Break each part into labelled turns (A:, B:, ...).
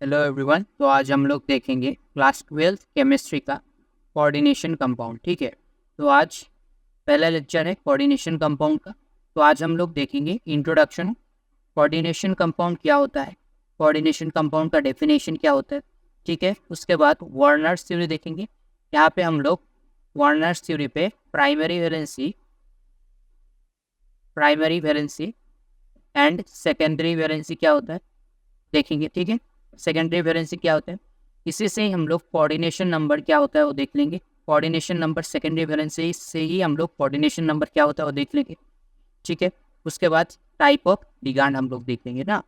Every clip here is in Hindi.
A: Hello everyone. तो आज हम लोग देखेंगे क्लास 12 केमिस्ट्री का कोऑर्डिनेशन कंपाउंड। ठीक है, तो आज पहला लेक्चर है कोऑर्डिनेशन कंपाउंड का। तो आज हम लोग देखेंगे इंट्रोडक्शन, कोऑर्डिनेशन कंपाउंड क्या होता है, कोऑर्डिनेशन कंपाउंड का डेफिनेशन क्या होता है। ठीक है, उसके बाद वार्नर्स थ्योरी देखेंगे। यहाँ पे हम लोग वार्नर्स थ्योरी पे primary valency and secondary valency क्या होता है देखेंगे। ठीक है, सेकेंडरी वैलेंसी क्या होता है, इसी से ही हम लोग कोऑर्डिनेशन नंबर क्या होता है वो देख लेंगे। कोऑर्डिनेशन नंबर सेकेंडरी वैलेंसी से ही हम लोग कोऑर्डिनेशन नंबर क्या होता है वो देख लेंगे। ठीक है, उसके बाद टाइप ऑफ लिगांड हम लोग देख लेंगे ना,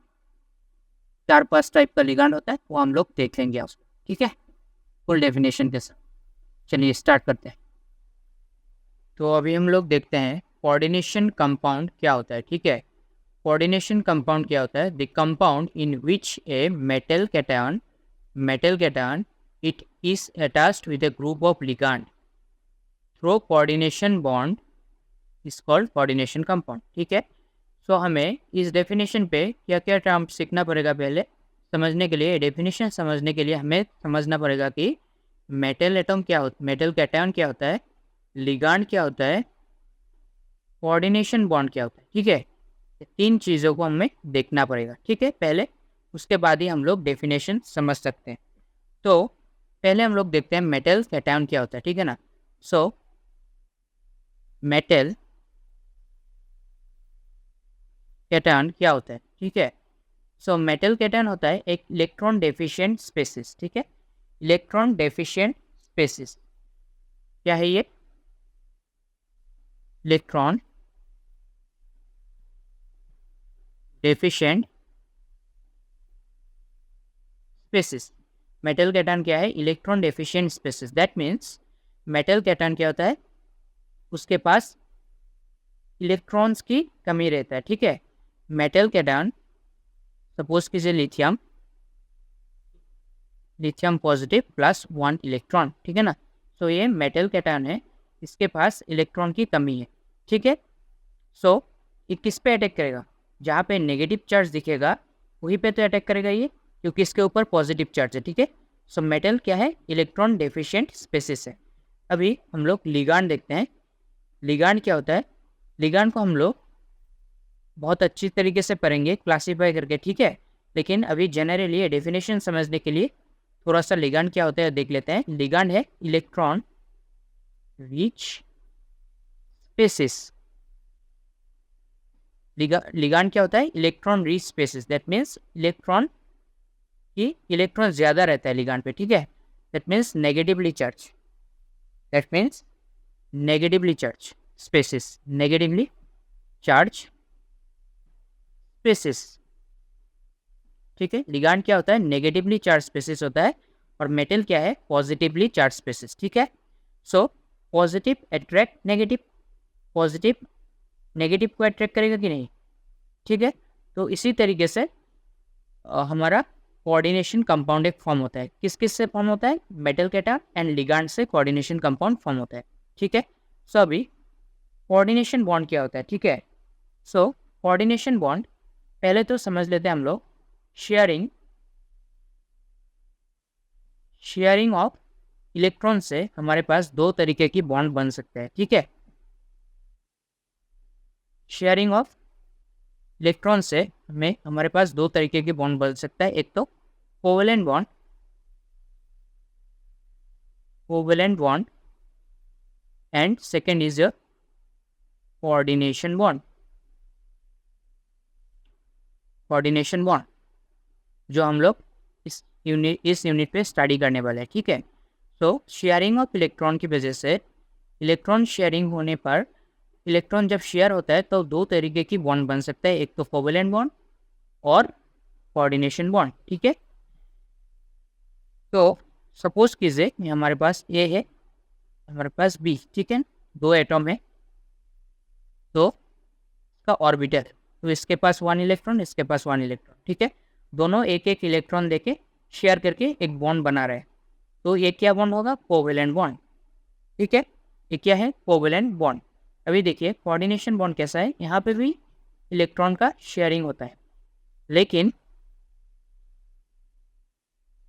A: 4-5 टाइप का लिगांड होता है वो हम लोग देख लेंगे उसको। ठीक है, फुल डेफिनेशन के साथ। चलिए स्टार्ट करते हैं। तो अभी हम लोग देखते हैं कोऑर्डिनेशन कंपाउंड क्या होता है। ठीक है, कोऑर्डिनेशन कंपाउंड क्या होता है, the compound in which a metal cation it is attached with a group of ligand through coordination bond is called coordination compound। ठीक है, सो हमें इस डेफिनेशन पे क्या क्या टर्म सीखना पड़ेगा। पहले समझने के लिए, डेफिनेशन समझने के लिए हमें समझना पड़ेगा कि मेटल एटम क्या होता, मेटल कैटायन क्या होता है, लिगांड क्या होता है, कोऑर्डिनेशन बॉन्ड क्या होता है। ठीक है, तीन चीज़ों को हमें देखना पड़ेगा। ठीक है, पहले, उसके बाद ही हम लोग डेफिनेशन समझ सकते हैं। तो पहले हम लोग देखते हैं मेटल कैटायन क्या होता है। ठीक है ना, सो मेटल कैटायन क्या होता है। ठीक है, सो मेटल कैटायन होता है एक इलेक्ट्रॉन डेफिशिएंट स्पेसिस। ठीक है, इलेक्ट्रॉन डेफिशिएंट स्पेसिस क्या है ये, electron deficient species. Metal cation क्या है, electron deficient species. That means metal cation क्या होता है, उसके पास इलेक्ट्रॉन्स की कमी रहता है। ठीक है, मेटल कैटायन सपोज कीजिए लिथियम पॉजिटिव प्लस 1 इलेक्ट्रॉन। ठीक है ना, सो ये मेटल कैटायन है, इसके पास इलेक्ट्रॉन की कमी है। ठीक है, सो ये किस पे अटैक करेगा, जहाँ पे नेगेटिव चार्ज दिखेगा वहीं पे तो अटैक करेगा ये, क्योंकि इसके ऊपर पॉजिटिव चार्ज है। ठीक है, सो मेटल क्या है, इलेक्ट्रॉन डेफिशिएंट स्पेसिस है। अभी हम लोग लिगांड देखते हैं। लिगांड क्या होता है, लिगांड को हम लोग बहुत अच्छी तरीके से पढ़ेंगे क्लासीफाई करके। ठीक है, लेकिन अभी जनरली डेफिनेशन समझने के लिए थोड़ा सा लिगांड क्या होता है देख लेते हैं। लिगांड है इलेक्ट्रॉन रिच स्पेसिस। लिगांड क्या होता है, electron rich species. That means electron ज़्यादा रहता है लिगांड पे। ठीक है, that means negatively charge species, negatively charge species. ठीक है, लिगांड क्या होता है, नेगेटिवली चार्ज स्पेसिस होता है, और मेटल क्या है, पॉजिटिवली चार्ज स्पेसिस। ठीक है, so positive attract negative, positive negative को अट्रैक्ट करेगा कि नहीं। ठीक है, तो इसी तरीके से हमारा कोऑर्डिनेशन कंपाउंड एक फॉर्म होता है। किस किस से फॉर्म होता है, मेटल कैटायन एंड लिगांड से कोऑर्डिनेशन कंपाउंड फॉर्म होता है। ठीक है, सो अभी कोऑर्डिनेशन बॉन्ड क्या होता है। ठीक है, सो कोऑर्डिनेशन बॉन्ड पहले तो समझ लेते हैं हम लोग। शेयरिंग ऑफ इलेक्ट्रॉन से हमारे पास दो तरीके की बॉन्ड बन सकते हैं। ठीक है, शेयरिंग ऑफ इलेक्ट्रॉन से हमारे पास दो तरीके की बॉन्ड बन सकता है। एक तो covalent bond and second is a coordination bond. जो हम लोग इस यूनिट पे स्टडी करने वाले हैं। ठीक है, सो शेयरिंग ऑफ इलेक्ट्रॉन की वजह से, इलेक्ट्रॉन शेयरिंग होने पर, इलेक्ट्रॉन जब शेयर होता है तो दो तरीके की बॉन्ड बन सकता है, एक तो कोवेलेंट बॉन्ड और कोऑर्डिनेशन बॉन्ड। ठीक है, तो सपोज कीजिए हमारे पास ए है, हमारे पास बी। ठीक है, दो एटम है, तो इसका ऑर्बिटल, तो इसके पास 1 इलेक्ट्रॉन, इसके पास 1 इलेक्ट्रॉन। ठीक है, दोनों एक एक इलेक्ट्रॉन देके शेयर करके एक बॉन्ड बना रहे हैं, तो ये क्या बॉन्ड होगा, कोवेलेंट बॉन्ड। ठीक है, ये क्या है, कोवेलेंट बॉन्ड। अभी देखिए कोऑर्डिनेशन बॉन्ड कैसा है, यहाँ पे भी इलेक्ट्रॉन का शेयरिंग होता है, लेकिन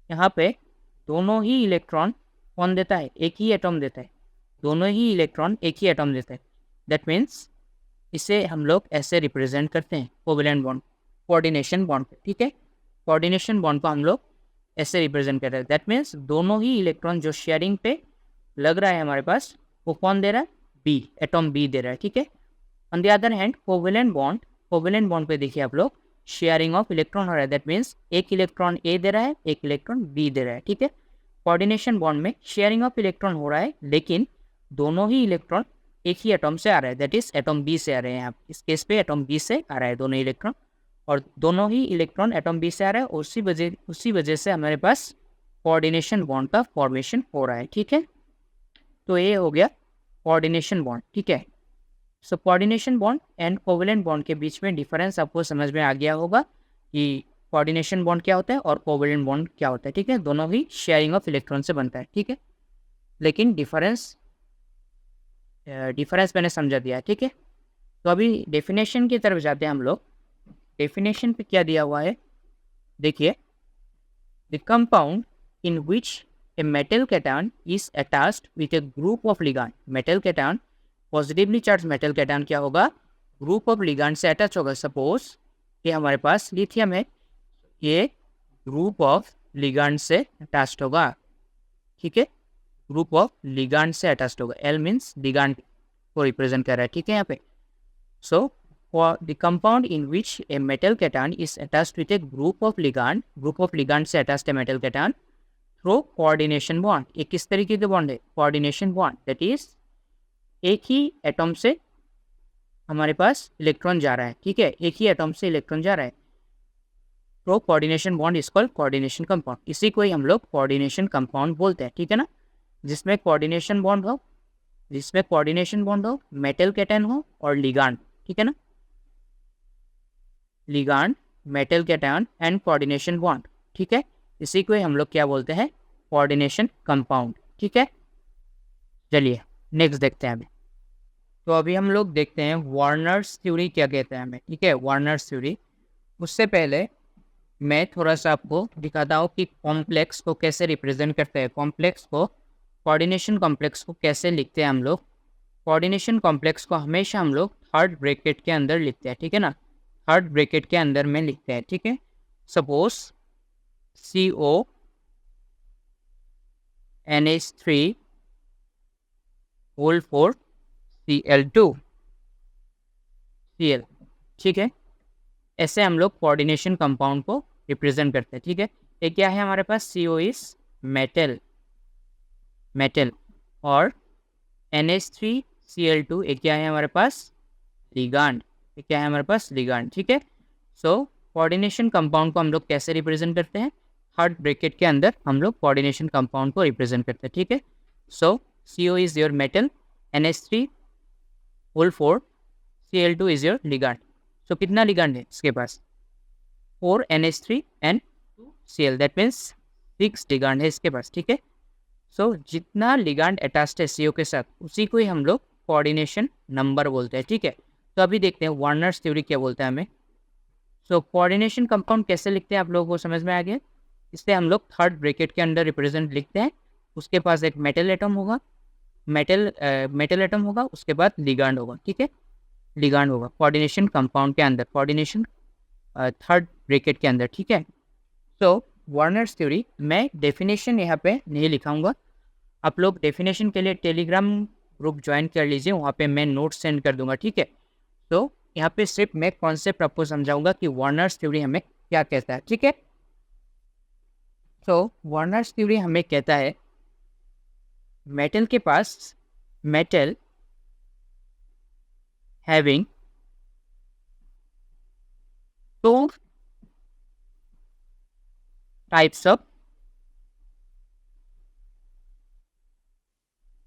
A: यहाँ पे दोनों ही इलेक्ट्रॉन कौन देता है, एक ही एटॉम देता है, दोनों ही इलेक्ट्रॉन एक ही एटॉम देता है। दैट मीन्स इसे हम लोग ऐसे रिप्रेजेंट करते हैं कोवेलेंट बॉन्ड, कोऑर्डिनेशन बॉन्ड पे, ठीक है। कोऑर्डिनेशन बॉन्ड को हम लोग ऐसे रिप्रेजेंट कर रहे हैं। दैट मीन्स दोनों ही इलेक्ट्रॉन जो शेयरिंग पे लग रहा है हमारे पास, वो कौन दे रहा है, बी, एटॉम बी दे रहा है, ठीक है। On the other hand covalent bond पे देखिए आप लोग शेयरिंग ऑफ इलेक्ट्रॉन हो रहा है। दैट मीन्स एक इलेक्ट्रॉन ए दे रहा है, एक इलेक्ट्रॉन बी दे रहा है, ठीक है। कोऑर्डिनेशन बॉन्ड में शेयरिंग ऑफ इलेक्ट्रॉन हो रहा है, लेकिन दोनों ही इलेक्ट्रॉन एक ही एटॉम से आ रहा है, दैट इज एटॉम बी से आ रहे हैं। यहाँ इस केस पे एटॉम बी से आ रहा है दोनों इलेक्ट्रॉन, और दोनों ही इलेक्ट्रॉन एटॉम बी से आ रहा है, उसी वजह से हमारे पास कोऑर्डिनेशन बॉन्ड का फॉर्मेशन हो रहा है, ठीक है। तो ये हो गया कोऑर्डिनेशन बॉन्ड, ठीक है। So coordination bond and covalent bond के बीच में डिफरेंस आपको समझ में आ गया होगा कि कोऑर्डिनेशन बॉन्ड क्या होता है और कोवेलेंट बॉन्ड क्या होता है, ठीक है। दोनों ही शेयरिंग ऑफ इलेक्ट्रॉन से बनता है, ठीक है। लेकिन डिफरेंस मैंने समझा दिया है, ठीक है। तो अभी डेफिनेशन की तरफ जाते हैं हम लोग। डेफिनेशन पे क्या दिया हुआ है, देखिए, the compound in which a metal cation is attached with A group of ligand. Metal cation, positively charge metal cation क्या होगा, ग्रुप ऑफ लिगांड से अटैच होगा। सपोज ये हमारे पास लिथियम है, ये ग्रुप ऑफ लिगांड से अटैच्ड होगा, ठीक है। ग्रुप ऑफ लिगांड से अटैच्ड होगा, एल मीन्स लिगांड को रिप्रेजेंट कर रहा है, ठीक है यहाँ पे। So for the compound in which a metal cation is attached with A group of ligand से अटैच्ड है metal cation through coordination bond. ये किस तरीके के बॉन्ड है, कोऑर्डिनेशन बॉन्ड, दैट इज एक ही एटॉम से हमारे पास इलेक्ट्रॉन जा रहा है, ठीक है, एक ही एटॉम से इलेक्ट्रॉन जा रहा है। तो coordination bond is called coordination compound. इसी को ही हम लोग कोऑर्डिनेशन कंपाउंड बोलते हैं, ठीक है ना। जिसमें कोऑर्डिनेशन बॉन्ड हो, मेटल कैटायन हो और लिगांड, ठीक है ना, ligand, metal cation and coordination bond, ठीक है। इसी को ही हम लोग क्या बोलते हैं, कोऑर्डिनेशन कंपाउंड, ठीक है। चलिए नेक्स्ट देखते हैं अभी। तो अभी हम लोग देखते हैं वार्नर्स थ्योरी क्या कहते हैं हमें, ठीक है, वार्नर्स थ्योरी। उससे पहले मैं थोड़ा सा आपको दिखाता हूँ कि कॉम्प्लेक्स को कैसे रिप्रेजेंट करते हैं, कॉम्प्लेक्स को, कोऑर्डिनेशन कॉम्प्लेक्स को कैसे लिखते हैं हम लोग। कोऑर्डिनेशन कॉम्प्लेक्स को हमेशा हम लोग थर्ड ब्रैकेट के अंदर लिखते हैं, ठीक है ना, थर्ड ब्रैकेट के अंदर में लिखते हैं, ठीक है। Suppose CO NH3 whole 4 Cl2 Cl, ठीक है। ऐसे हम लोग कोऑर्डिनेशन कंपाउंड को रिप्रेजेंट करते हैं, ठीक है। ये क्या है हमारे पास, CO इज मेटल, और NH3Cl2 ये क्या है हमारे पास, लिगांड, ये क्या है हमारे पास, लिगांड, ठीक है। सो कोऑर्डिनेशन कंपाउंड को हम लोग कैसे रिप्रेजेंट करते हैं, थर्ड ब्रैकेट के अंदर हम लोग कोऑर्डिनेशन कंपाउंड को रिप्रेजेंट करते हैं, ठीक है। So CO is your metal, NH3 whole 4 Cl2 is your ligand. So कितना लिगांड है इसके पास, 4 NH3 and 2 Cl, that means 6 ligand है इसके पास, ठीक है। सो जितना लिगांड अटैच्ड है CO के साथ, उसी को ही हम लोग कोऑर्डिनेशन नंबर बोलते हैं, ठीक है। तो अभी देखते हैं वार्नर्स थ्योरी क्या बोलता है हमें। सो कोऑर्डिनेशन कंपाउंड कैसे लिखते हैं आप लोगों को समझ में आ गया। इससे हम लोग थर्ड ब्रैकेट के अंदर रिप्रेजेंट लिखते हैं, उसके पास एक मेटल एटम होगा, उसके बाद लिगांड होगा, ठीक है, लिगांड होगा कोऑर्डिनेशन कंपाउंड के अंदर, कोऑर्डिनेशन थर्ड ब्रैकेट के अंदर, ठीक है। सो वार्नर्स थ्योरी, मैं डेफिनेशन यहाँ पे नहीं लिखाऊंगा, आप लोग डेफिनेशन के लिए टेलीग्राम ग्रुप ज्वाइन कर लीजिए, वहाँ पे मैं नोट्स सेंड कर दूंगा, ठीक है। तो यहाँ पे सिर्फ मैं कॉन्सेप्ट आपको समझाऊंगा कि वार्नर्स थ्योरी हमें क्या कहता है, ठीक है। तो वार्नर्स थ्योरी हमें कहता है मेटल के पास, metal having two types of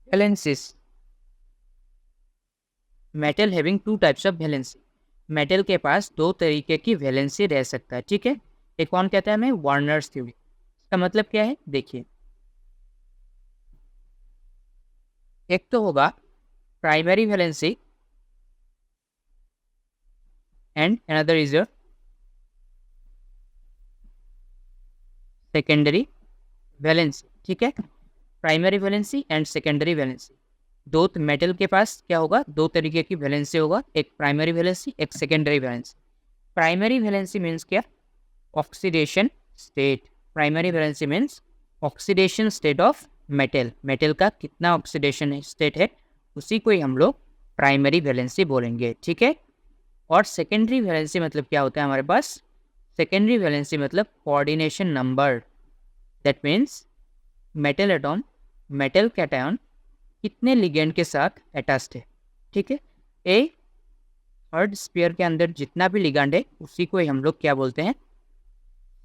A: valencies, metal having 2 types of valency, metal के पास 2 तरीके की वैलेंसी रह सकता है, ठीक है। ये कौन कहता है हमें, वार्नर्स थ्योरी। इसका मतलब क्या है, देखिए, एक तो होगा primary valency and another is your secondary valency, ठीक है, primary valency and secondary valency. दो मेटल के पास क्या होगा, दो तरीके की वैलेंसी होगा, एक प्राइमरी वैलेंसी, एक secondary valency. Primary valency means क्या, oxidation state. Primary valency means oxidation state of metal, metal का कितना ऑक्सीडेशन स्टेट है उसी को ही हम लोग प्राइमरी वैलेंसी बोलेंगे, ठीक है। और सेकेंडरी वैलेंसी मतलब क्या होता है हमारे पास, सेकेंडरी वैलेंसी मतलब coordination number. That means metal atom, metal cation कितने लिगेंड के साथ अटैच्ड है, ठीक है। ए थर्ड स्फीयर के अंदर जितना भी लिगेंड है उसी को ही हम लोग क्या बोलते हैं,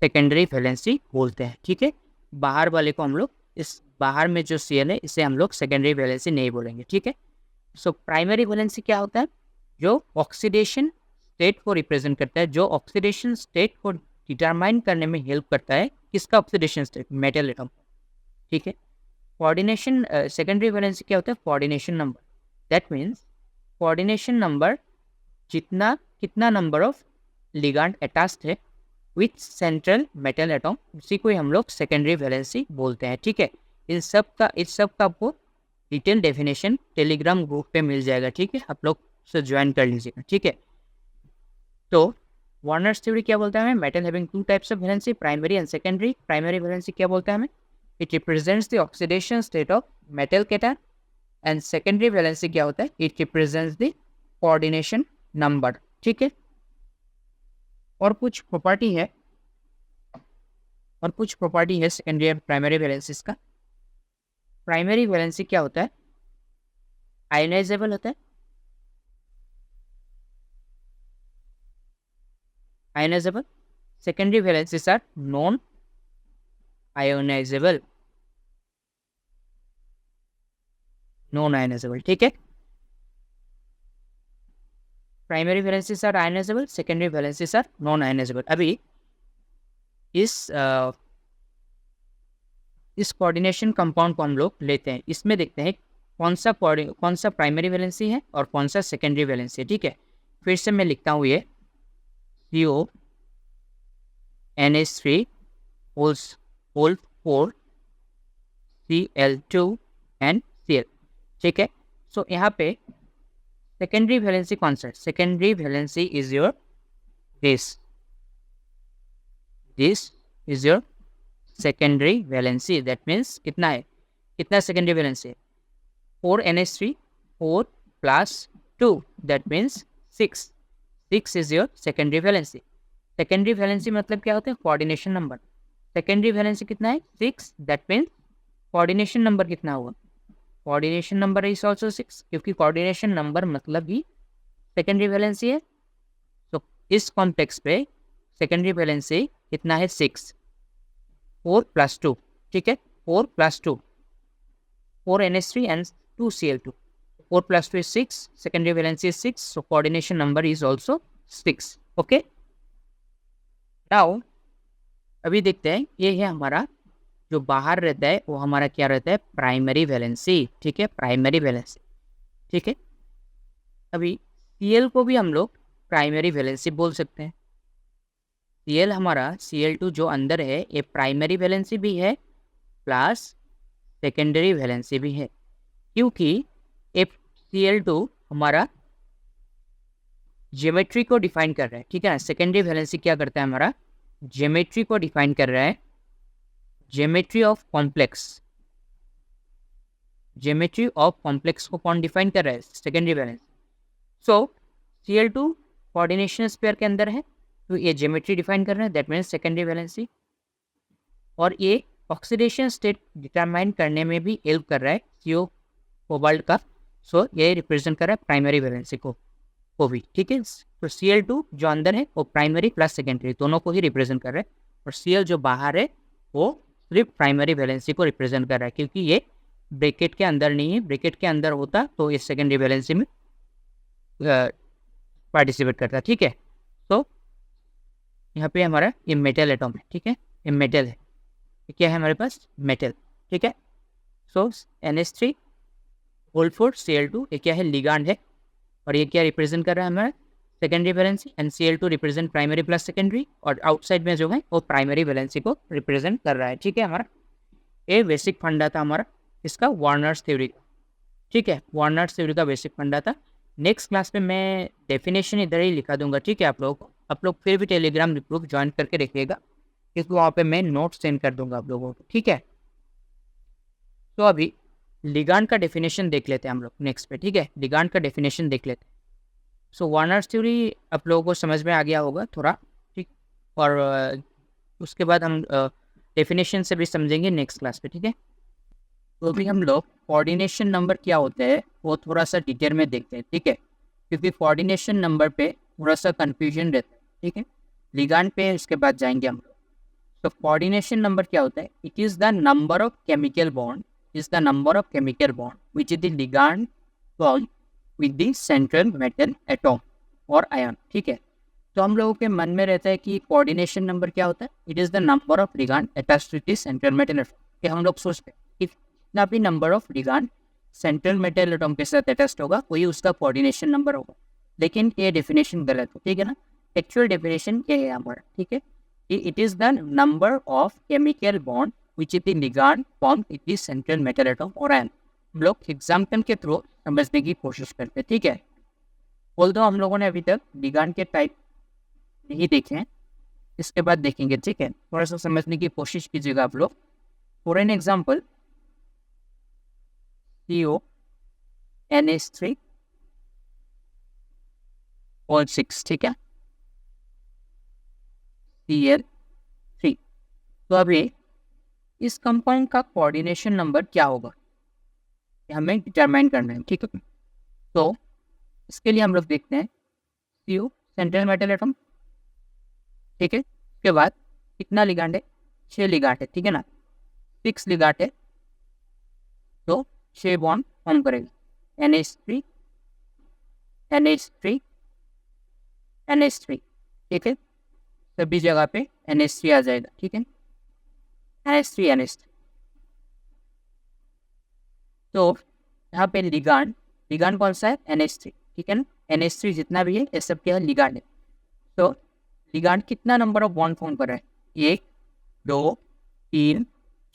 A: सेकेंडरी वैलेंसी बोलते हैं, ठीक है। बाहर वाले को हम लोग, इस बाहर में जो सीएल है इसे हम लोग सेकेंडरी वैलेंसी नहीं बोलेंगे, ठीक है। सो प्राइमरी वैलेंसी क्या होता है, जो ऑक्सीडेशन स्टेट को रिप्रेजेंट करता है, जो ऑक्सीडेशन स्टेट को डिटरमाइन करने में हेल्प करता है, किसका ऑक्सीडेशन स्टेट, मेटल एटम, ठीक है। कोऑर्डिनेशन, सेकेंडरी वैलेंसी क्या होता है, coordination number. That means coordination number, जितना कितना नंबर ऑफ लिगेंड अटैच्ड है विथ सेंट्रल मेटल एटॉम, उसी को ही हम लोग सेकेंडरी वैलेंसी बोलते हैं, ठीक है। इस सब का आपको डिटेल डेफिनेशन टेलीग्राम ग्रुप पे मिल जाएगा, ठीक है, आप लोग से ज्वाइन कर लीजिएगा, ठीक है। तो वार्नर्स थ्योरी क्या बोलता है हमें, metal having two types of valency, primary and secondary. Primary valency क्या बोलता है हमें, it represents the oxidation state of metal cation. And secondary valency क्या होता है, it represents the coordination number, ठीक है। और कुछ प्रॉपर्टी है, सेकेंडरी एंड प्राइमरी वैलेंसीज का। प्राइमरी वैलेंसी क्या होता है, आयोनाइजेबल होता है, ionisable. Secondary valencies are non ionisable, ठीक है। Primary valencies are ionisable, secondary valencies are non ionisable. अभी इस कोऑर्डिनेशन कंपाउंड को हम लोग लेते हैं, इसमें देखते हैं कौन सा प्राइमरी वैलेंसी है और कौन सा सेकेंडरी वैलेंसी है, ठीक है। फिर से मैं लिखता हूँ, ये CO NH3 whole 4 Cl2 and Cl, ठीक है। सो यहाँ पे सेकेंडरी वैलेंसी कौन सा है, secondary valency is your this is your secondary valency. That means कितना है, कितना सेकेंडरी वैलेंसी है, 4 NH3 4 + 2, that means 6 is your secondary valency. Secondary valency मतलब क्या होता है, कोऑर्डिनेशन नंबर। सेकेंडरी वैलेंसी कितना है, 6, दैट मीन्स कोऑर्डिनेशन नंबर कितना हुआ, कोऑर्डिनेशन नंबर इज ऑल्सो 6, क्योंकि कोऑर्डिनेशन नंबर मतलब ही सेकेंडरी वैलेंसी है। तो इस कॉम्प्लेक्स पे सेकेंडरी वैलेंसी कितना है, 6, 4 + 2, ठीक है, 4 + 2, 4 NH3 and 2 Cl2, 4 + 2 is 6, secondary valency is 6, so coordination number is also 6, okay। Now अभी देखते हैं, ये है हमारा जो बाहर रहता है वो हमारा क्या रहता है, प्राइमरी वैलेंसी, ठीक है, प्राइमरी वैलेंसी, ठीक है। अभी Cl को भी हम लोग प्राइमरी वैलेंसी बोल सकते हैं। Cl हमारा Cl2 जो अंदर है ये प्राइमरी वैलेंसी भी है प्लस सेकेंडरी वैलेंसी भी है, क्योंकि Cl2 हमारा ज्योमेट्री को डिफाइन कर रहा है, ठीक है ना। सेकेंडरी वैलेंसी क्या करता है, हमारा ज्योमेट्री को डिफाइन कर रहा है, geometry of complex, geometry of complex को कौन डिफाइन कर रहा है, सेकेंडरी वैलेंसी। सो Cl2 कोऑर्डिनेशन स्पेयर के अंदर है तो ये ज्योमेट्री डिफाइन कर रहा है, दैट मीन्स सेकेंडरी वैलेंसी। और ये ऑक्सीडेशन स्टेट डिटरमाइन करने में भी हेल्प कर रहा है CO कोबाल्ट का, सो ये रिप्रेजेंट कर रहा है प्राइमरी वैलेंसी को भी, ठीक है। तो Cl2 जो अंदर है वो प्राइमरी प्लस सेकेंडरी दोनों को ही रिप्रेजेंट कर रहा है, और Cl जो बाहर है वो सिर्फ प्राइमरी वैलेंसी को रिप्रेजेंट कर रहा है, क्योंकि ये ब्रैकेट के अंदर नहीं है, ब्रैकेट के अंदर होता तो ये सेकेंडरी वैलेंसी में पार्टिसिपेट करता, ठीक है। तो यहाँ पे हमारा ये मेटल एटॉम है, ठीक है, ये मेटल है, ये क्या है हमारे पास, मेटल, ठीक है। सो NH3 होल 4 Cl2 ये क्या है, लिगांड है, और ये क्या रिप्रेजेंट कर रहा है हमारा secondary valency, and Cl2 represent primary plus secondary, और आउटसाइड में जो है वो प्राइमरी वैलेंसी को रिप्रेजेंट कर रहा है, ठीक है हमारा। ये बेसिक फंडा था हमारा इसका वार्नर्स थ्योरी का, ठीक है, वार्नर्स थ्योरी का बेसिक फंडा था। नेक्स्ट क्लास में मैं डेफिनेशन इधर ही लिखा दूंगा, ठीक है। आप लोग फिर भी टेलीग्राम ग्रुप ज्वाइन करके रखिएगा, क्योंकि वहाँ पे मैं नोट्स सेंड कर दूंगा आप लोगों को, ठीक है। तो अभी लिगांड का डेफिनेशन देख लेते हैं हम लोग नेक्स्ट पे, ठीक है। लिगांड का डेफिनेशन देख लेते हैं। सो वार्नर्स थ्योरी आप लोगों को समझ में आ गया होगा थोड़ा, ठीक। और उसके बाद हम डेफिनेशन से भी समझेंगे नेक्स्ट क्लास पे, ठीक है। तो अभी हम लोग कोऑर्डिनेशन नंबर क्या होते हैं वो थोड़ा सा डिटेल में देखते हैं, ठीक है, क्योंकि कोऑर्डिनेशन नंबर पे थोड़ा सा कंफ्यूजन रहता है, ठीक है। लिगांड पे उसके बाद जाएंगे हम लोग। तो कोऑर्डिनेशन नंबर क्या होता है? It is the number of chemical bond, is the number of chemical bond which is the ligand bond with the central metal atom और आयन, ठीक है। तो हम लोगों के मन में रहता है कि कोऑर्डिनेशन नंबर क्या होता है? It is the number of ligand attached to the central metal atom. कि हम लोग सोचते हैं कि जितना भी number of ligand central metal atom के साथ अटैच्ड होगा वही उसका कोऑर्डिनेशन नंबर होगा, लेकिन ये डेफिनेशन गलत है, ठीक है ना। एक्चुअल डेफिनेशन ये है हमारा, ठीक है। It is the number of chemical bond which is the ligand formed with the central metal atom or ion। हम लोग एग्जाम्पल के थ्रू समझने की कोशिश करते हैं, ठीक है। बोल दो हम लोगों ने अभी तक लिगांड के टाइप नहीं देखे हैं, इसके बाद देखेंगे, ठीक है। थोड़ा सा समझने की कोशिश कीजिएगा आप लोग। फॉर एन एग्जाम्पल CONH3 और 6, ठीक है, Cl3। तो अभी इस कंपाउंड का कोऑर्डिनेशन नंबर क्या होगा हमें डिटरमाइन करना है, ठीक है। तो इसके लिए हम लोग देखते हैं CO सेंट्रल मेटल एटम, ठीक है। उसके बाद कितना लिगांड है? 6 लिगांड है, ठीक है ना। 6 लिगांड है तो 6 बॉन्ड फॉर्म करेगा, NH3 NH3 NH3, ठीक है। सभी जगह पे NH3 आ जाएगा, ठीक है, NH3 NH3। तो यहाँ पे लिगांड लिगांड कौन सा है? NH3, ठीक है ना। NH3 जितना भी है ये सब क्या है? लिगांड है। तो लिगांड कितना नंबर ऑफ बॉन्ड फॉर्म कर रहा है? 1 2 3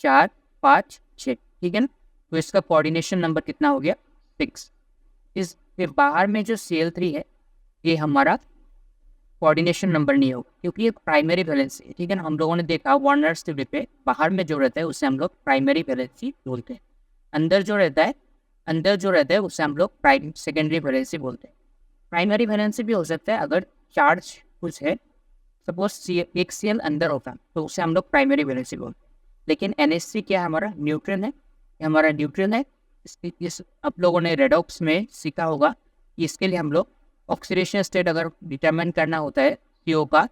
A: 4 5 6, ठीक है ना। तो इसका कोऑर्डिनेशन नंबर कितना हो गया? 6। इस बाहर में जो Cl3 है ये हमारा कोऑर्डिनेशन नंबर नहीं होगा, क्योंकि ये प्राइमरी वैलेंसी है, ठीक है ना। हम लोगों ने देखा वार्नर्स थ्योरी पे बाहर में जो रहता है उसे हम लोग प्राइमरी वैलेंसी बोलते हैं, अंदर जो रहता है उसे हम लोग सेकेंडरी वैलेंसी बोलते हैं। प्राइमरी वैलेंसी भी हो सकता है अगर चार्ज कुछ है, सपोज एक Cl अंदर होता तो उसे हम लोग प्राइमरी वैलेंसी बोलते हैं। लेकिन NH3 क्या है? हमारा न्यूट्रल है, हमारा न्यूट्रल है। इस आप लोगों ने रेडॉक्स में सीखा होगा कि इसके लिए हम लोग ऑक्सीडेशन स्टेट अगर डिटरमाइन करना होता है CO का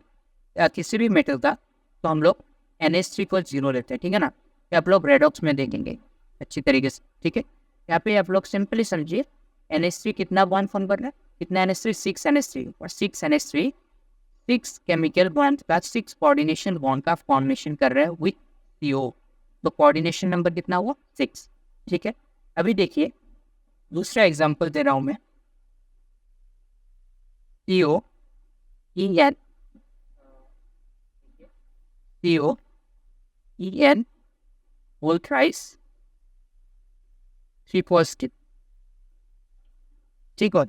A: या किसी भी मेटल का तो हम लोग NH3 को 0 लेते हैं, ठीक है ना। ये आप लोग रेडॉक्स में देखेंगे अच्छी तरीके से, ठीक है। यहाँ पे आप लोग सिंपली समझिए NH3 कितना बॉन्ड फॉर्म कर रहा है? कितना NH3? 6 NH3 और 6 NH3 6 केमिकल बॉन्ड का 6 कोऑर्डिनेशन बॉन्ड का फॉर्मेशन कर रहा है विथ CO। तो कोऑर्डिनेशन नंबर कितना हुआ? 6, ठीक है। अभी देखिए दूसरा एग्जांपल दे रहा हूँ मैं। COEN होल थ्राइस 3 पॉजिटिव, ठीक है।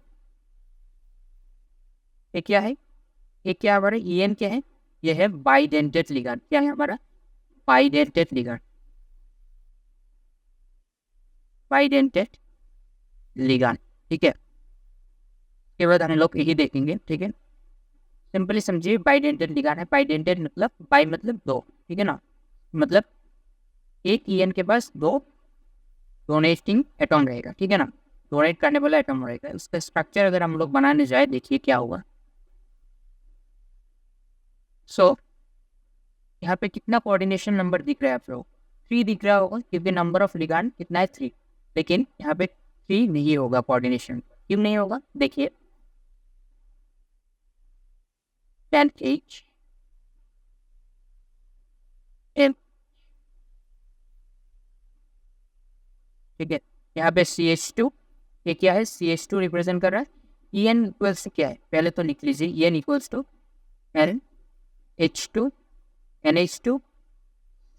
A: ये क्या है? ये क्या हमारा EN क्या है? ये है बाइडेंटेड लिगांड। क्या है हमारा? बाइडेंटेड लिगांड, बाइडेंटेड लिगांड, ठीक है। इसके बाद हम लोग यही देखेंगे, ठीक है। सिंपली समझिए बाइडेंटेड लिगांड है। बाइडेंटेड मतलब बाई मतलब 2, ठीक है ना। मतलब एक EN के पास 2 डोनेटिंग एटॉम रहेगा, ठीक है ना। डोनेट करने वाला एटॉम रहेगा। उसका स्ट्रक्चर अगर हम लोग बनाने जाए देखिए क्या होगा। सो यहाँ पे कितना कोऑर्डिनेशन नंबर दिख रहा है आप लोग? 3 दिख रहा होगा, क्योंकि नंबर ऑफ लिगांड कितना है? 3। लेकिन यहाँ पे 3 नहीं होगा कोऑर्डिनेशन। क्यों नहीं होगा? देखिए 10H ठीक है। यहाँ पे CH2 ये क्या है? CH2 रिप्रेजेंट कर रहा है। EN इक्वल्स से क्या है? पहले तो लिख लीजिए EN equals to NH2 NH2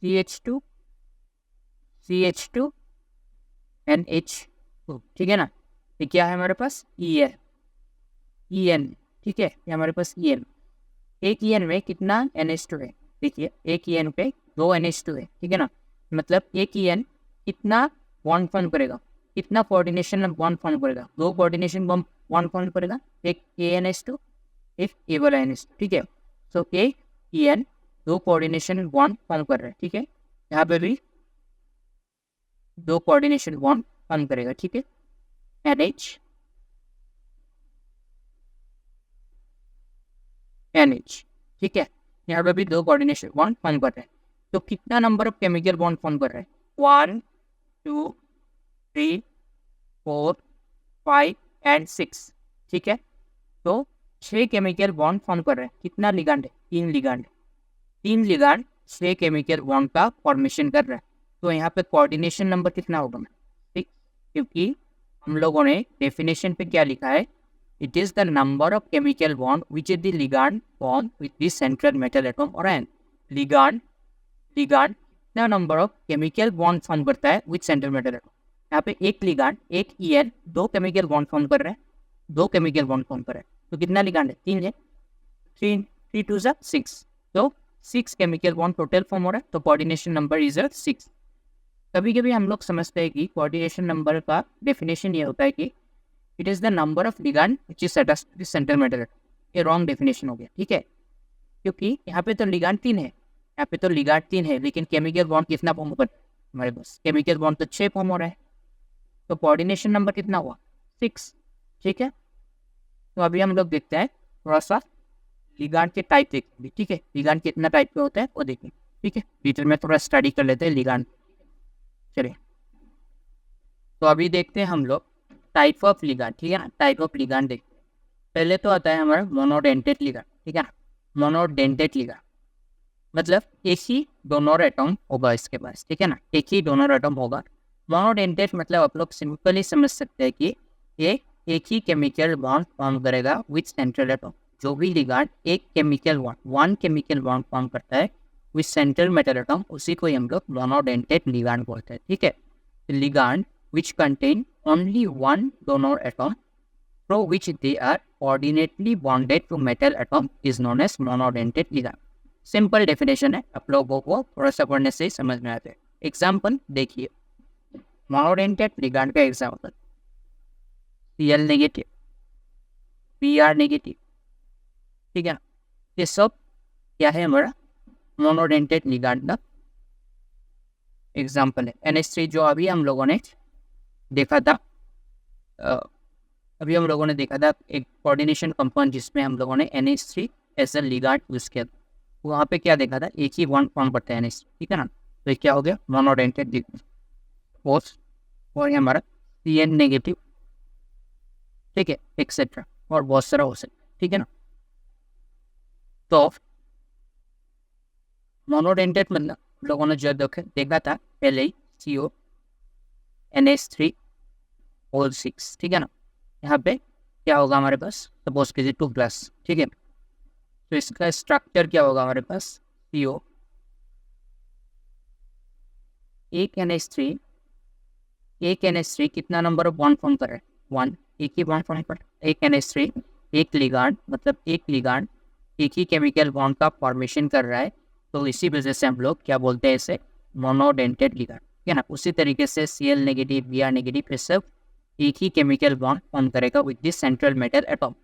A: CH2 CH2NH2, ठीक है ना। ये क्या है हमारे पास, EN, ठीक है, ये हमारे पास EN। एक EN में कितना NH2 है, देखिए एक EN पे 2 NH2 है, ठीक है ना। मतलब एक EN कितना बॉन्ड फॉर्म करेगा, कितना कोऑर्डिनेशन बॉन्ड फॉर्म करेगा, 2 कोऑर्डिनेशन बॉन्ड फॉर्म करेगा, एक ANH2, एक A वाला NH2, ठीक है। सो एक EN 2 कोऑर्डिनेशन बॉन्ड फॉर्म कर रहे हैं, ठीक है। यहाँ पे भी 2 कोऑर्डिनेशन बॉन्ड फॉर्म करेगा, ठीक है। NH, ठीक है। यहाँ पे भी 2 कोऑर्डिनेशन बॉन्ड फॉर्म कर रहे हैं। तो कितना number of chemical bond form कर रहे हैं, 1 2 3 4 5 एंड 6, ठीक है। तो 6 केमिकल बॉन्ड फॉर्म कर रहे हैं। कितना लिगांड है, 3 लिगांड, 3 लिगांड 6 केमिकल बॉन्ड का फॉर्मेशन कर रहा है। तो यहाँ पे कोऑर्डिनेशन नंबर कितना होगा, ठीक, क्योंकि हम लोगों ने डेफिनेशन पे क्या लिखा है, it is the number of chemical bond which is the ligand bond with the central metal atom or an ligand कितना number of chemical bond form करता है विथ सेंट्रल मेटल एटम। यहाँ पे एक लिगांड एक EN 2 केमिकल बॉन्ड फॉर्म कर रहे हैं, 2 केमिकल बॉन्ड फॉर्म कर रहे हैं। तो कितना लिगांड है, 3 है, 3 2 6, तो 6 केमिकल बॉन्ड टोटल फॉर्म हो रहा है। तो कोऑर्डिनेशन नंबर इज 6। कभी कभी हम लोग समझते हैं कि कोऑर्डिनेशन नंबर का डेफिनेशन ये होता है कि it is the number of ligand which is attached to the central metal atom. ये रॉन्ग डेफिनेशन हो गया, ठीक है, क्योंकि यहाँ पे तो लिगांड 3 है, यहाँ पे तो लिगांड 3 है, लेकिन केमिकल बॉन्ड कितना फॉर्म होगा हमारे पास, केमिकल बॉन्ड तो 6 फॉर्म हो रहा है। तो कोऑर्डिनेशन नंबर कितना हुआ, 6, ठीक है। तो अभी हम लोग देखते हैं थोड़ा सा लिगांड के टाइप देखेंगे, ठीक है। लिगांड कितना टाइप के होते हैं वो देखेंगे, ठीक है। डिटेल में थोड़ा स्टडी कर लेते हैं लिगांड। चलिए, तो अभी देखते हैं हम लोग टाइप ऑफ लिगांड, ठीक है ना। टाइप ऑफ लिगांड देखते हैं। पहले तो आता है हमारा मोनोडेंटेट लिगांड, ठीक है ना। मोनोडेंटेट लिगांड मतलब एक ही डोनर एटम होगा इसके पास, ठीक है ना, एक ही डोनर एटम होगा। मोनोडेंटेट मतलब आप लोग सिंपली समझ सकते हैं कि ये एक ही केमिकल बॉन्ड फॉर्म करेगा विथ सेंट्रल एटम। जो भी लिगांड एक chemical bond, 1 chemical bond form करता है विथ सेंट्रल मेटल एटम, उसी को हम लोग मोनोडेंटेट लिगांड बोलते हैं, ठीक है। Ligand which contain only one donor atom through which they are coordinately bonded to metal atom is known as monodentate ligand। Simple definition है, आप लोगों को थोड़ा सा पढ़ने से समझ में आते हैं। एग्जाम्पल देखिए, मोनोडेंटेट लिगांड का example Cl negative, Br negative, ठीक है। ये सब क्या है हमारा मोनोडेंटेट लिगांड का एग्जाम्पल है। NH3 जो अभी हम लोगों ने देखा था, अभी हम लोगों ने देखा था एक कोऑर्डिनेशन कंपाउंड जिसमें हम लोगों ने NH3 as a ligand use किया। वहाँ पे क्या देखा था, एक ही बॉन्ड फॉर्म करता है NH3, ठीक है ना। तो क्या हो गया मोनोडेंटेट लिगांड। और ये हमारा Cn नेगेटिव, ठीक है, एक्सेट्रा, और बहुत सारा हो सकता है, ठीक है ना। तो मोनोडेंटेट मतलब लोगों ने जो देखा था पहले ही CO NH3 होल 6, ठीक है ना। यहाँ पे क्या होगा हमारे पास, सपोज कीजिए 2+, ठीक है। तो इसका स्ट्रक्चर क्या होगा हमारे पास, CO एक NH3 कितना नंबर ऑफ बॉन्ड फॉर्म कर रहा है, 1, एक ही बॉन्ड फॉर्म कर रहा है। एक NH3 एक लिगांड, मतलब एक लिगांड एक ही केमिकल बॉन्ड का फॉर्मेशन कर रहा है। तो इसी वजह से हम लोग क्या बोलते हैं इसे, मोनोडेंटेट लिगांड, ठीक है ना। उसी तरीके से Cl नेगेटिव, Br नेगेटिव, ये सब एक ही केमिकल बॉन्ड फॉर्म करेगा with this central metal atom.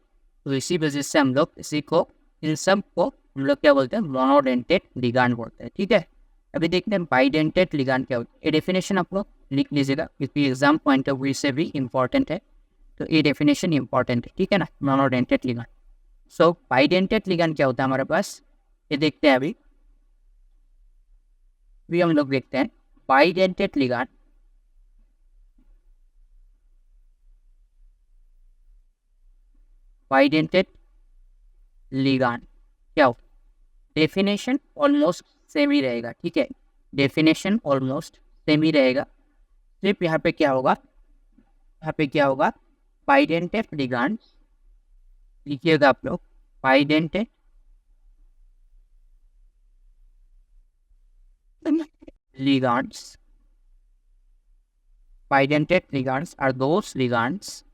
A: तो इसी वजह से हम लोग इसी को, इन सब को हम लोग क्या बोलते हैं, मोनोडेंटेट लिगांड बोलते हैं, ठीक है। अभी देखते हैं बाइडेंटेट लिगांड क्या होता है। ये डेफिनेशन आप लोग लिख लीजिएगा, क्योंकि एग्जाम पॉइंट ऑफ व्यू से भी इंपॉर्टेंट है। तो ये डेफिनेशन इंपॉर्टेंट है, ठीक है ना, मोनोडेंटेट लिगांड। सो बाइडेंटेट लिगांड क्या होता है हमारे पास, ये देखते हैं अभी हम लोग देखते हैं बाइडेंटेट लिगांड। बाइडेंटेट लिगांड क्या हो, डेफिनेशन ऑलमोस्ट सेम ही रहेगा, ठीक है। डेफिनेशन ऑलमोस्ट सेम ही रहेगा, सिर्फ यहाँ पे क्या होगा, बाइडेंटेट लिगांड लिखिएगा आप लोग, bidentate लिगांड्स bidentate ligands are those ligands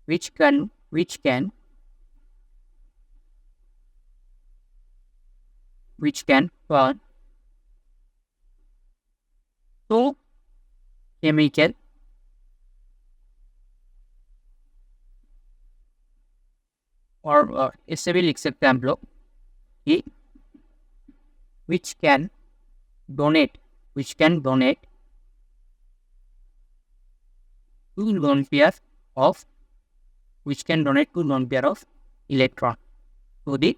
A: which can turn to chemical और इससे भी लिख सकते हैं हम लोग कि which can donate two lone pair of electron to the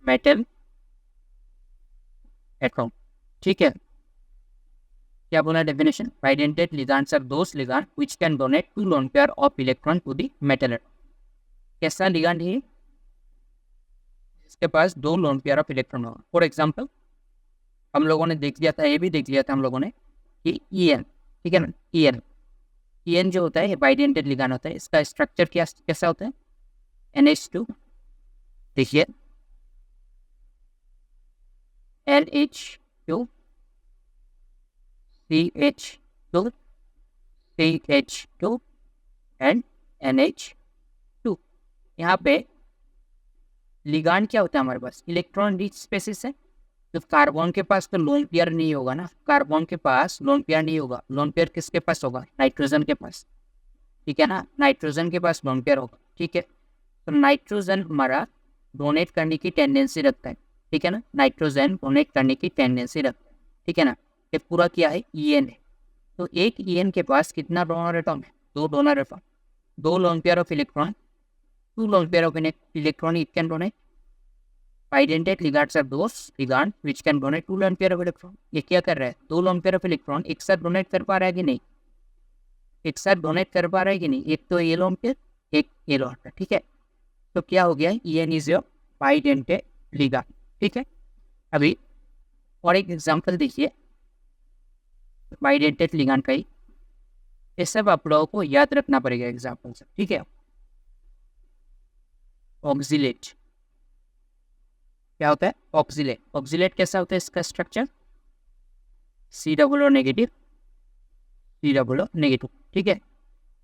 A: metal atom. ठीक है, क्या बोला definition? bidentate ligands are those ligands which can donate two lone pair of electron to the metal atom. कैसा लिगांड है? इसके पास दो लोन पेयर ऑफ इलेक्ट्रॉन होगा. फॉर एग्जांपल हम लोगों ने देख लिया था, ये भी देख लिया था हम लोगों ने कि EN, ठीक है ना, EN जो होता है ये बाइडेंटेट लिगांड होता है. इसका स्ट्रक्चर कैसा होता है? NH2, देखिए LH2 CH2 CH2 and NH2. यहाँ पे लिगांड क्या होता है हमारे पास? इलेक्ट्रॉन रिच स्पेसिस है. तो कार्बन के पास तो लोन पेयर नहीं होगा ना, कार्बन के पास लोन पेयर नहीं होगा. लोन पेयर किसके पास होगा? नाइट्रोजन के पास, ठीक है ना, नाइट्रोजन के पास लोन पेयर होगा. ठीक है, तो नाइट्रोजन हमारा डोनेट करने की टेंडेंसी रखता है, ठीक है ना, नाइट्रोजन डोनेट करने की टेंडेंसी रखता है, ठीक है ना. ये पूरा क्या है? EN है. तो एक EN के पास कितना डोनर एटॉम है? दो डोनर एटॉम, दो loan pair of electron, two lone pair of electron it can donate. Bidentate ligands are those ligands which can donate two lone pair of electron. ये क्या कर रहा है? दो lone pair of electron एक साथ डोनेट कर पा रहा है कि नहीं? एक साथ डोनेट कर पा रहा है कि नहीं? एक तो ये lone pair, एक ये lone pair, ठीक है. तो क्या हो गया? EN is your bidentate ligand, ठीक है. अभी और एक एग्जांपल देखिए bidentate ligand का ही. ये सब आप लोगों को याद रखना पड़ेगा एग्जांपल से, ठीक है. ऑक्सिलेट क्या होता है? ऑक्सिलेट कैसा होता है? इसका स्ट्रक्चर COO नेगेटिव, ठीक है.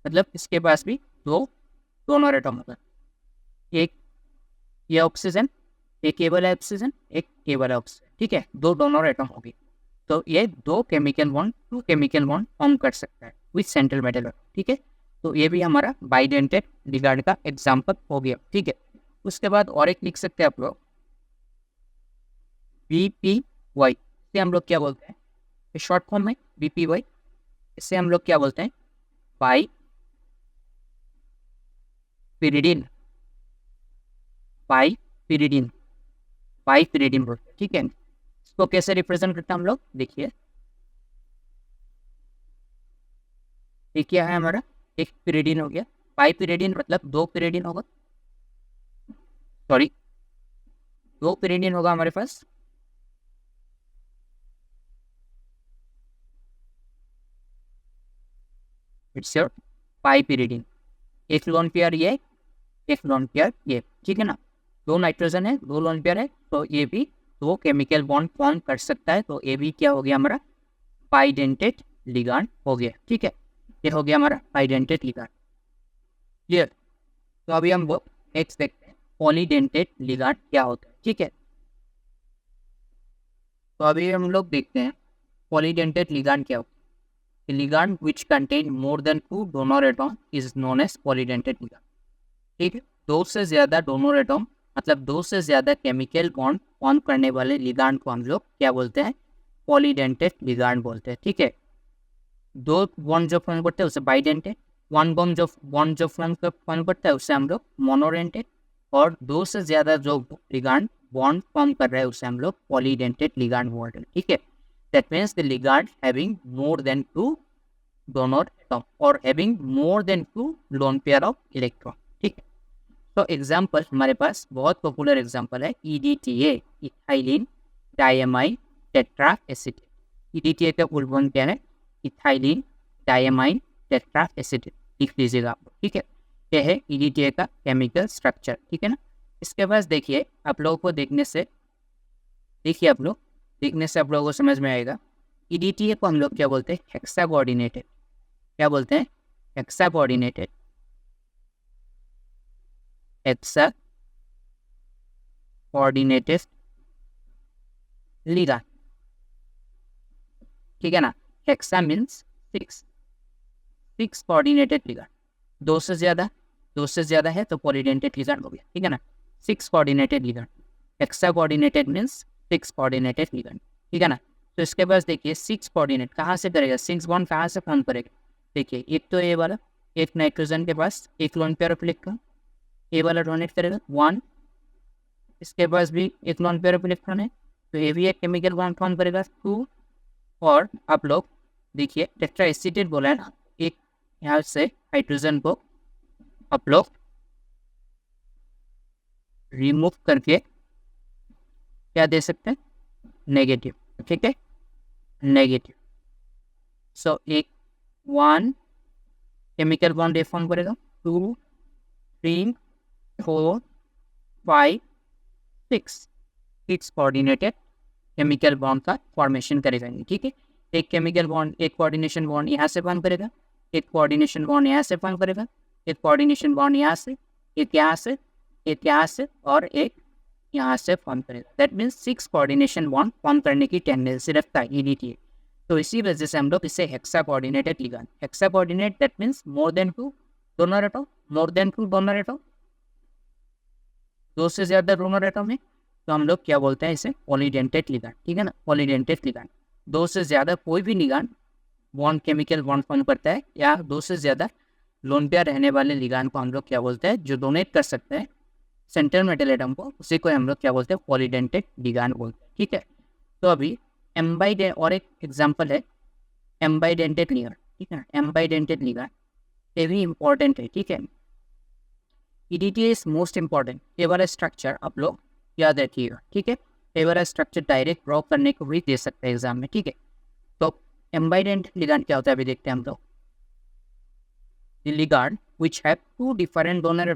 A: मतलब इसके पास भी दो डोनर एटॉम होता है. एक ये ऑक्सीजन, एक केवल ऑक्सीजन, एक केवल ऑक्सीजन, ठीक है. दो डोनर एटॉम होगी तो ये दो केमिकल बॉन्ड फॉर्म कर सकता है विथ सेंट्रल मेटल, ठीक है. तो ये भी हमारा बाइडेंटेट लिगांड का एग्जांपल हो गया, ठीक है. उसके बाद और एक लिख सकते हैं आप लोग BPY. इसे हम लोग क्या बोलते हैं? शॉर्ट फॉर्म में BPY. इसे हम लोग क्या बोलते हैं? बाइपिरिडिन बोलते हैं, ठीक है. इसको कैसे रिप्रेजेंट करते हैं हम लोग? देखिए ये क्या है हमारा? एक पिरिडिन हो गया. बाइपिरिडिन मतलब दो पिरिडिन होगा, सॉरी दो पिरिडिन होगा हमारे पास. It's your बाइपिरिडिन. एक लोन पेयर ये, एक लोन पेयर ये, ठीक है ना. दो नाइट्रोजन है, दो लोन पेयर है, तो ये भी दो केमिकल बॉन्ड फॉर्म कर सकता है. तो ये भी क्या हो गया हमारा? बाइडेंटेट लिगांड हो गया, ठीक है. ये हो गया हमारा बाइडेंटेट लिगांड, क्लियर. तो अभी हम वो नेक्स्ट देखते हैं पॉलीडेंटेट लिगांड क्या होता है, ठीक है. तो अभी हम लोग देखते हैं पॉलीडेंटेट लिगांड क्या होता है. Ligand which contain more than two donor atom is known as polydentate ligand, ठीक है. दो से ज्यादा डोनर एटॉम मतलब दो से ज्यादा केमिकल बॉन्ड फॉर्म करने वाले लिगांड को हम लोग क्या बोलते हैं? पॉलीडेंटेट लिगांड बोलते हैं, ठीक है. दो बॉन्ड जो फॉर्म करते हैं उसे बाइडेंटेट, वन बॉन्ड जो फॉर्म करता है उसे हम लोग मोनोडेंटेट, और दो से ज्यादा जो लिगांड बॉन्ड फॉर्म कर रहे हैं उसे हम लोग पॉलीडेंटेट लिगांड बोलते हैं, ठीक है. That means the ligand having more than two donor atom और having more than two lone pair of electron, ठीक है. तो एग्जाम्पल हमारे पास बहुत पॉपुलर एग्जाम्पल है EDTA, ethylene diamine tetra acetate. EDTA का फुल फॉर्म क्या है? इथाइलिन डायमाइन टेट्रा एसिड लिख लीजिएगा आप, ठीक है। यह है EDTA का केमिकल स्ट्रक्चर, ठीक है ना। इसके बाद देखिए आप लोगों को देखने से आप लोगों को समझ में आएगा EDTA को हम लोग क्या बोलते हैं, हेक्सा कोऑर्डिनेटेड। क्या बोलते हैं, hexa coordinated, hexa coordinated ligand, ठीक है ना। हेक्सा मीन्स 6 कोऑर्डिनेटेड लिगांड, दो से ज्यादा है तो पॉलीडेंटेड लिगांड हो गया, ठीक है ना। 6 coordinated ligand, hexa coordinated means 6 coordinated ligand, ठीक है ना। तो इसके बाद देखिए 6 कोऑर्डिनेट कहाँ से करेगा, 6 बॉन्ड कहाँ से फॉर्म करेगा। देखिए एक तो ये वाला, एक नाइट्रोजन के पास एक लोन पेयर ऑफ इलेक्ट्रॉन, ये वाला डोनेट करेगा 1, इसके पास भी एक लोन पेयर ऑफ इलेक्ट्रॉन है तो ये भी एक केमिकल बॉन्ड फॉर्म करेगा 2। और आप लोग देखिए टेट्रा एसिटेट बोला है ना, एक यहाँ से हाइड्रोजन को आप लोग रिमूव करके क्या दे सकते हैं, नेगेटिव, ठीक है, नेगेटिव। सो एक 1 केमिकल बॉन्ड फॉर्म करेगा, 2 3 4 5 6 कोऑर्डिनेटेड केमिकल बॉन्ड का फॉर्मेशन करेगा, ठीक है। एक केमिकल बॉन्ड, एक कोऑर्डिनेशन बॉन्ड यहाँ से फॉर्म करेगा, एक कोऑर्डिनेशन बॉन्ड यहाँ से फॉर्म करेगा, एक कोऑर्डिनेशन बॉन्ड यहाँ से, एक यहाँ से, एक यहाँ से और एक यहाँ से फॉर्म करेगा। That means 6 coordination bond form करने की टेंडेंसी रखता है EDTA। तो इसी वजह से हम लोग इसे hexa coordinated ligand, hexa coordinate that means more than 2 donor atom, more than 2 donor atom, दो से ज्यादा डोनर एटम है तो हम लोग क्या बोलते हैं इसे, पॉलीडेंटेड लिगांड, ठीक है ना, पॉलीडेंटेड लिगांड। दो से ज्यादा कोई भी ligand bond chemical bond form करता है या दो से ज्यादा लोन पेयर रहने वाले लिगांड को हम लोग क्या बोलते हैं, जो डोनेट कर सकते हैं सेंट्रल मेटल एटम को, उसी को हम लोग क्या बोलते हैं, पॉलीडेंटेड लिगांड बोलते हैं, ठीक है। तो अभी और एक एग्जांपल है एम्बाइडेंटेड लिगांड, ठीक है ना। एम्बाइडेंटेड लिगांड ये भी इंपॉर्टेंट है, ठीक है। EDTA is most important. ये वाला स्ट्रक्चर आप लोग याद रखिएगा, ठीक है। ये वाला स्ट्रक्चर डायरेक्ट ड्रॉ करने को भी दे सकते हैं एग्जाम में, ठीक है। तो एम्बाइडेंटेड लिगांड क्या होता है अभी देखते हैं हम लोग। The ligand which have two different donor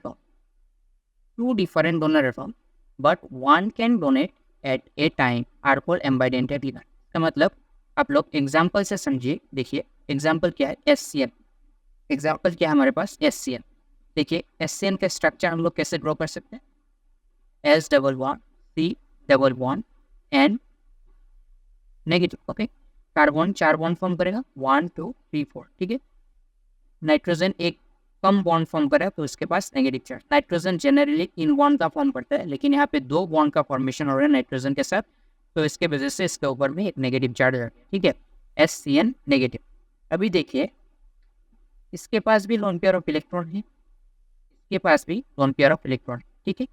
A: atom, but one can donate at a time are called embidentate ligand। का मतलब आप लोग एग्जाम्पल से समझिए। देखिए एग्जाम्पल क्या है, SCN। एग्जाम्पल क्या है हमारे पास, SCN। देखिए SCN का स्ट्रक्चर हम लोग कैसे ड्रॉ कर सकते हैं, S+1 N negative, okay. Carbon 4 bond form करेगा 1 2 3 4, ठीक है। नाइट्रोजन एक कम बॉन्ड फॉर्म करे तो इसके पास नेगेटिव चार्ज। नाइट्रोजन जनरली इन बॉन्ड का फॉर्म करता है, लेकिन यहाँ पे 2 बॉन्ड का फॉर्मेशन हो रहा है नाइट्रोजन के साथ, तो इसके वजह से इसके ऊपर में एक नेगेटिव चार्ज है, ठीक है, SCN नेगेटिव। अभी देखिए इसके पास भी लोन पेयर ऑफ इलेक्ट्रॉन है, इसके पास भी लोन पेयर ऑफ इलेक्ट्रॉन, ठीक है।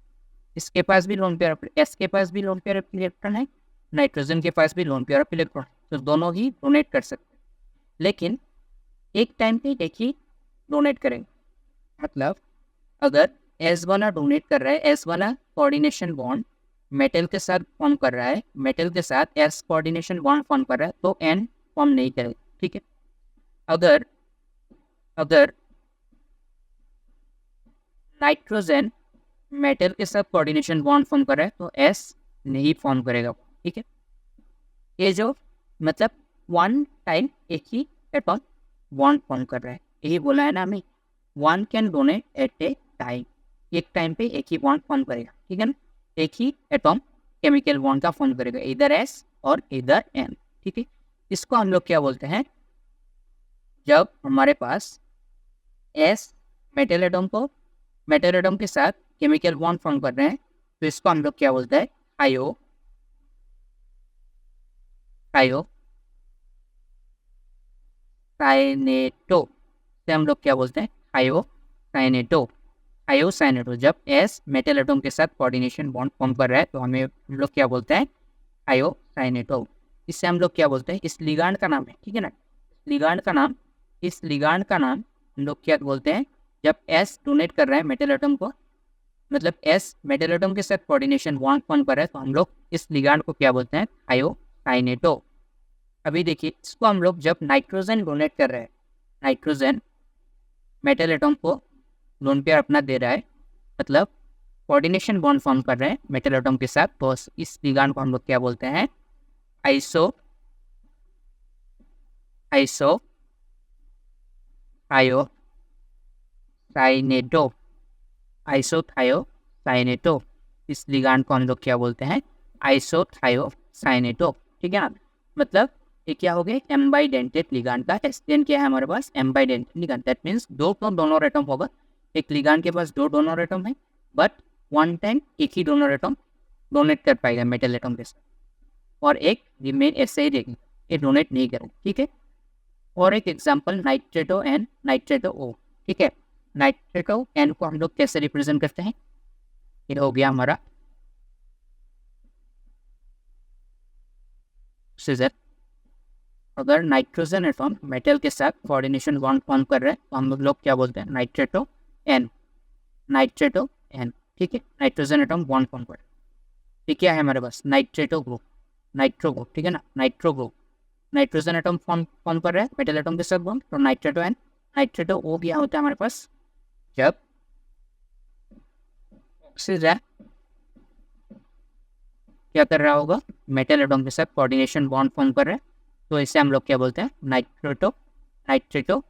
A: इसके पास भी लोन पेयर ऑफ, S के पास भी लोन पेयर ऑफ इलेक्ट्रॉन है, नाइट्रोजन के पास भी लोन पेयर ऑफ इलेक्ट्रॉन, तो दोनों ही डोनेट कर सकते हैं, लेकिन एक टाइम पे एक ही डोनेट करेंगे। मतलब अगर S वाला डोनेट कर रहा है, S वाला कोऑर्डिनेशन बॉन्ड मेटल के साथ फॉर्म कर रहा है, मेटल के साथ S कोऑर्डिनेशन बॉन्ड फॉर्म कर रहा है, तो N फॉर्म नहीं करेगा, ठीक है। अगर नाइट्रोजन मेटल के साथ कोऑर्डिनेशन बॉन्ड फॉर्म कर रहा है तो S नहीं फॉर्म करेगा, ठीक है। ये जो मतलब वन टाइम एक ही एटॉम बॉन्ड फॉर्म कर रहा है, यही बोला है ना हमें, one can donate at a time, एक टाइम पे एक ही बॉन्ड फॉर्म करेगा, ठीक है ना। एक ही एटॉम केमिकल बॉन्ड का फॉर्म करेगा, इधर S और इधर N, ठीक है। इसको हम लोग क्या बोलते हैं, जब हमारे पास S मेटल एटम के साथ केमिकल बॉन्ड फॉर्म कर रहे हैं तो इसको हम लोग क्या बोलते हैं, साइनेटो से हम लोग क्या बोलते हैं, आयोसाइनेटो। जब S मेटल एटम के साथ कोऑर्डिनेशन बॉन्ड फॉर्म कर रहा है तो हम लोग क्या बोलते हैं, आयोसाइनेटो। इससे हम लोग क्या बोलते हैं, इस लिगांड का नाम है, ठीक है ना। इस लिगांड का नाम हम लोग क्या बोलते हैं, जब S डोनेट कर रहा है मेटल एटम को, मतलब S मेटल एटम के साथ कोऑर्डिनेशन बॉन्ड फॉर्म कर रहा है तो हम लोग इस लिगांड को क्या बोलते हैं, आयोसाइनेटो। अभी देखिए इसको हम लोग जब नाइट्रोजन डोनेट कर रहे हैं, नाइट्रोजन मेटल एटम को लोन पेयर अपना दे रहा है, मतलब कोऑर्डिनेशन बॉन्ड फॉर्म कर रहे हैं मेटल एटम के साथ, तो इस लिगांड को हम लोग क्या बोलते हैं, आइसोथायोसाइनेटो। इस लिगांड को हम लोग क्या बोलते हैं, आइसोथायोसाइनेटो। ठीक है ना, मतलब ये क्या हो गया, एम बाइडेंटेड लिगांड का एक्सटेंट क्या है हमारे पास, ambidentate ligand. That means दो डोनर एटम होगा, एक लिगांड के पास दो डोनर एटम है, बट वन टाइम एक ही डोनर एटम डोनेट कर पाएगा मेटल एटम के साथ, और एक रिमेन ऐसे ही रहेगी, ये डोनेट नहीं करेगा। ठीक है, और एक एग्जांपल नाइट्रेटो एन, नाइट्रेटो ओ। ठीक है, नाइट्रेटो एन को हम लोग कैसे रिप्रेजेंट करते हैं, ये हो गया हमारा ऑक्सीजन। अगर नाइट्रोजन एटम मेटल के साथ कोऑर्डिनेशन बॉन्ड फॉर्म कर रहे हैं तो हम लोग क्या बोलते हैं, नाइट्रेटो एन, नाइट्रेटो एन। ठीक है, नाइट्रोजन एटम बॉन्ड फॉर्म कर रहे हैं, ये क्या है हमारे पास, नाइट्रेटो ग्रुप, नाइट्रो ग्रुप। ठीक है ना, nitro group, nitrogen atom form कर रहा है मेटल एटम के साथ बॉन्ड, तो नाइट्रेटो एन। नाइट्रेटो ओ क्या होता है हमारे पास, जब ऑक्सीजन क्या कर रहा होगा, मेटल एटम के साथ कोऑर्डिनेशन बॉन्ड फॉर्म कर रहा है, तो इसे हम लोग क्या बोलते हैं, नाइट्रेटो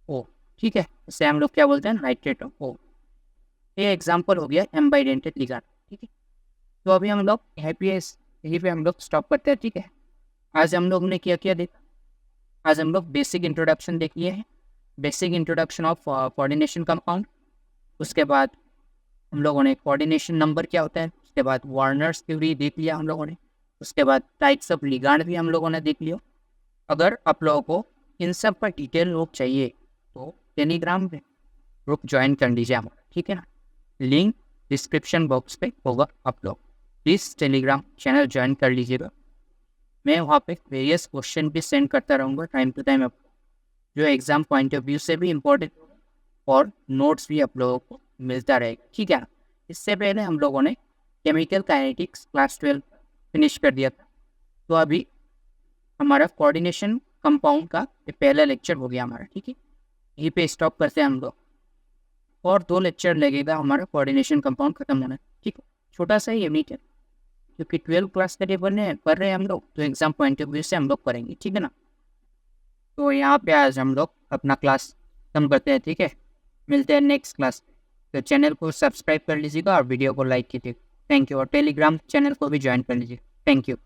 A: ओ। ठीक है, इसे हम लोग क्या बोलते हैं, नाइट्रेटो ओ। ये एग्जांपल हो गया एम बाइडेंटेड लिगांड। ठीक है, तो अभी हम लोग यहीं पे हम लोग स्टॉप करते हैं। ठीक है, आज हम लोग ने क्या क्या देखा, आज हम लोग बेसिक इंट्रोडक्शन देख लिए हैं, basic introduction of coordination compound. उसके बाद हम लोगों ने कोऑर्डिनेशन नंबर क्या होता है, उसके बाद वार्नर्स थ्योरी देख लिया हम लोगों ने, उसके बाद टाइप्स ऑफ लिगांड भी हम लोगों ने देख लिया। अगर आप लोगों को इन सब पर डिटेल रूप चाहिए तो टेलीग्राम पे ग्रुप ज्वाइन कर लीजिए हमारा। ठीक है ना, लिंक डिस्क्रिप्शन बॉक्स पे होगा, आप लोग प्लीज़ टेलीग्राम चैनल ज्वाइन कर लीजिएगा। मैं वहाँ पे वेरियस क्वेश्चन भी सेंड करता रहूँगा टाइम टू टाइम, आपको जो एग्ज़ाम पॉइंट ऑफ व्यू से भी इम्पोर्टेंट और नोट्स भी आप लोगों को मिलता रहेगा। ठीक है ना, इससे पहले हम लोगों ने केमिकल काइनेटिक्स क्लास 12 फिनिश कर दिया था, तो अभी हमारा कोऑर्डिनेशन कंपाउंड का ये पहला लेक्चर हो गया हमारा। ठीक है, यहीं पे स्टॉप करते हैं हम लोग, और 2 लेक्चर लगेगा हमारा कोऑर्डिनेशन कंपाउंड खत्म होना। ठीक है, छोटा सा ही यूनिट है, क्योंकि 12 क्लास के लिए पढ़ रहे हैं हम लोग, तो एग्जाम पॉइंट ऑफ व्यू से हम लोग करेंगे। ठीक है ना, तो यहाँ पे आज हम लोग अपना क्लास खत्म करते हैं। ठीक है, मिलते हैं नेक्स्ट क्लास। तो चैनल को सब्सक्राइब कर लीजिएगा और वीडियो को लाइक कीजिएगा। थैंक यू, और टेलीग्राम चैनल को भी ज्वाइन कर लीजिए। Thank you.